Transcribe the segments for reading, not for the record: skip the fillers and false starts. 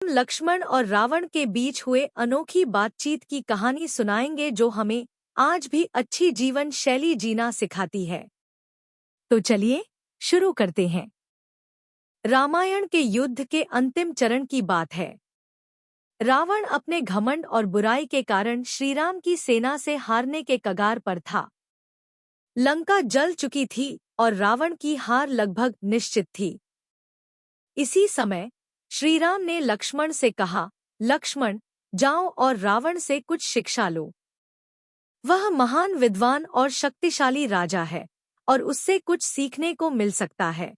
लक्ष्मण और रावण के बीच हुए अनोखी बातचीत की कहानी सुनाएंगे जो हमें आज भी अच्छी जीवन शैली जीना सिखाती है। तो चलिए शुरू करते हैं। रामायण के युद्ध के अंतिम चरण की बात है। रावण अपने घमंड और बुराई के कारण श्रीराम की सेना से हारने के कगार पर था। लंका जल चुकी थी और रावण की हार लगभग निश्चित थी। इसी समय श्रीराम ने लक्ष्मण से कहा, लक्ष्मण, जाओ और रावण से कुछ शिक्षा लो। वह महान विद्वान और शक्तिशाली राजा है और उससे कुछ सीखने को मिल सकता है।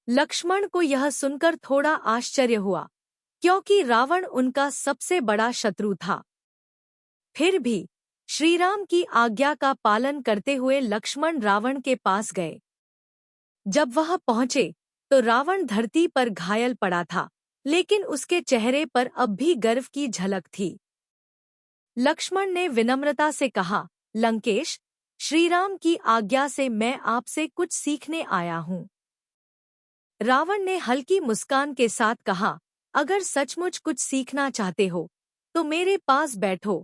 लक्ष्मण को यह सुनकर थोड़ा आश्चर्य हुआ, क्योंकि रावण उनका सबसे बड़ा शत्रु था। फिर भी श्रीराम की आज्ञा का पालन करते हुए लक्ष्मण रावण के पास गए। जब वह पहुंचे तो रावण धरती पर घायल पड़ा था, लेकिन उसके चेहरे पर अब भी गर्व की झलक थी। लक्ष्मण ने विनम्रता से कहा, लंकेश, श्रीराम की आज्ञा से मैं आपसे कुछ सीखने आया हूँ। रावण ने हल्की मुस्कान के साथ कहा, अगर सचमुच कुछ सीखना चाहते हो तो मेरे पास बैठो,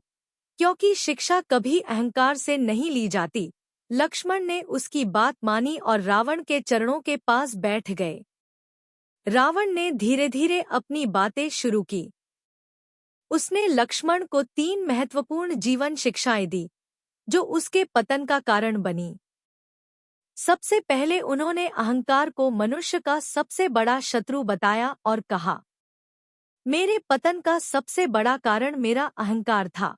क्योंकि शिक्षा कभी अहंकार से नहीं ली जाती। लक्ष्मण ने उसकी बात मानी और रावण के चरणों के पास बैठ गए। रावण ने धीरे धीरे अपनी बातें शुरू की। उसने लक्ष्मण को 3 महत्वपूर्ण जीवन शिक्षाएं दी, जो उसके पतन का कारण बनी। सबसे पहले उन्होंने अहंकार को मनुष्य का सबसे बड़ा शत्रु बताया और कहा, मेरे पतन का सबसे बड़ा कारण मेरा अहंकार था।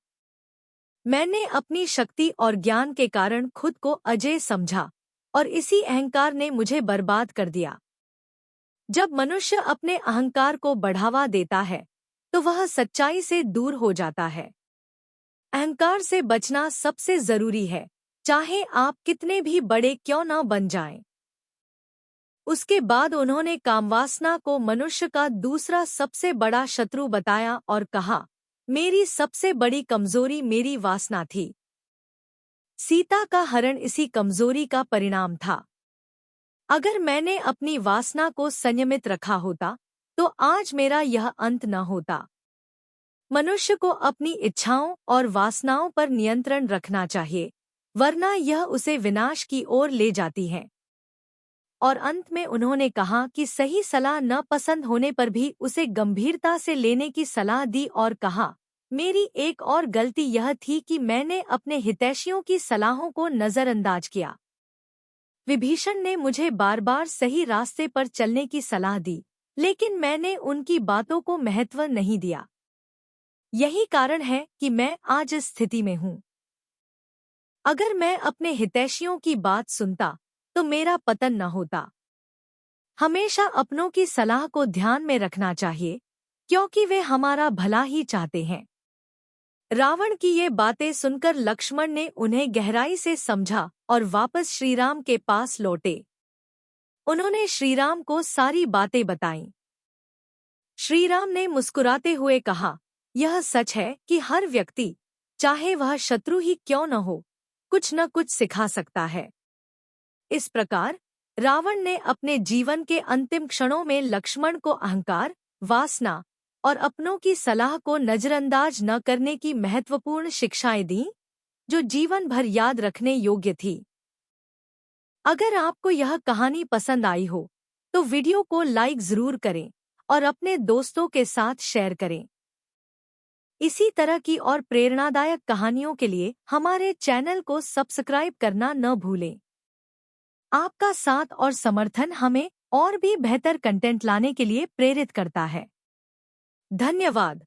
मैंने अपनी शक्ति और ज्ञान के कारण खुद को अजेय समझा और इसी अहंकार ने मुझे बर्बाद कर दिया। जब मनुष्य अपने अहंकार को बढ़ावा देता है तो वह सच्चाई से दूर हो जाता है। अहंकार से बचना सबसे जरूरी है, चाहे आप कितने भी बड़े क्यों न बन जाएं। उसके बाद उन्होंने कामवासना को मनुष्य का दूसरा सबसे बड़ा शत्रु बताया और कहा, मेरी सबसे बड़ी कमजोरी मेरी वासना थी। सीता का हरण इसी कमजोरी का परिणाम था। अगर मैंने अपनी वासना को संयमित रखा होता तो आज मेरा यह अंत न होता। मनुष्य को अपनी इच्छाओं और वासनाओं पर नियंत्रण रखना चाहिए, वरना यह उसे विनाश की ओर ले जाती है। और अंत में उन्होंने कहा कि सही सलाह न पसंद होने पर भी उसे गंभीरता से लेने की सलाह दी और कहा, मेरी एक और गलती यह थी कि मैंने अपने हितैषियों की सलाहों को नजरअंदाज किया। विभीषण ने मुझे बार बार सही रास्ते पर चलने की सलाह दी, लेकिन मैंने उनकी बातों को महत्व नहीं दिया। यही कारण है कि मैं आज इस स्थिति में हूँ। अगर मैं अपने हितैषियों की बात सुनता तो मेरा पतन न होता। हमेशा अपनों की सलाह को ध्यान में रखना चाहिए, क्योंकि वे हमारा भला ही चाहते हैं। रावण की ये बातें सुनकर लक्ष्मण ने उन्हें गहराई से समझा और वापस श्रीराम के पास लौटे। उन्होंने श्रीराम को सारी बातें बताईं। श्रीराम ने मुस्कुराते हुए कहा, यह सच है कि हर व्यक्ति, चाहे वह शत्रु ही क्यों न हो, कुछ न कुछ सिखा सकता है। इस प्रकार रावण ने अपने जीवन के अंतिम क्षणों में लक्ष्मण को अहंकार, वासना और अपनों की सलाह को नजरअंदाज न करने की महत्वपूर्ण शिक्षाएं दी, जो जीवन भर याद रखने योग्य थी। अगर आपको यह कहानी पसंद आई हो तो वीडियो को लाइक जरूर करें और अपने दोस्तों के साथ शेयर करें। इसी तरह की और प्रेरणादायक कहानियों के लिए हमारे चैनल को सब्सक्राइब करना न भूलें। आपका साथ और समर्थन हमें और भी बेहतर कंटेंट लाने के लिए प्रेरित करता है। धन्यवाद।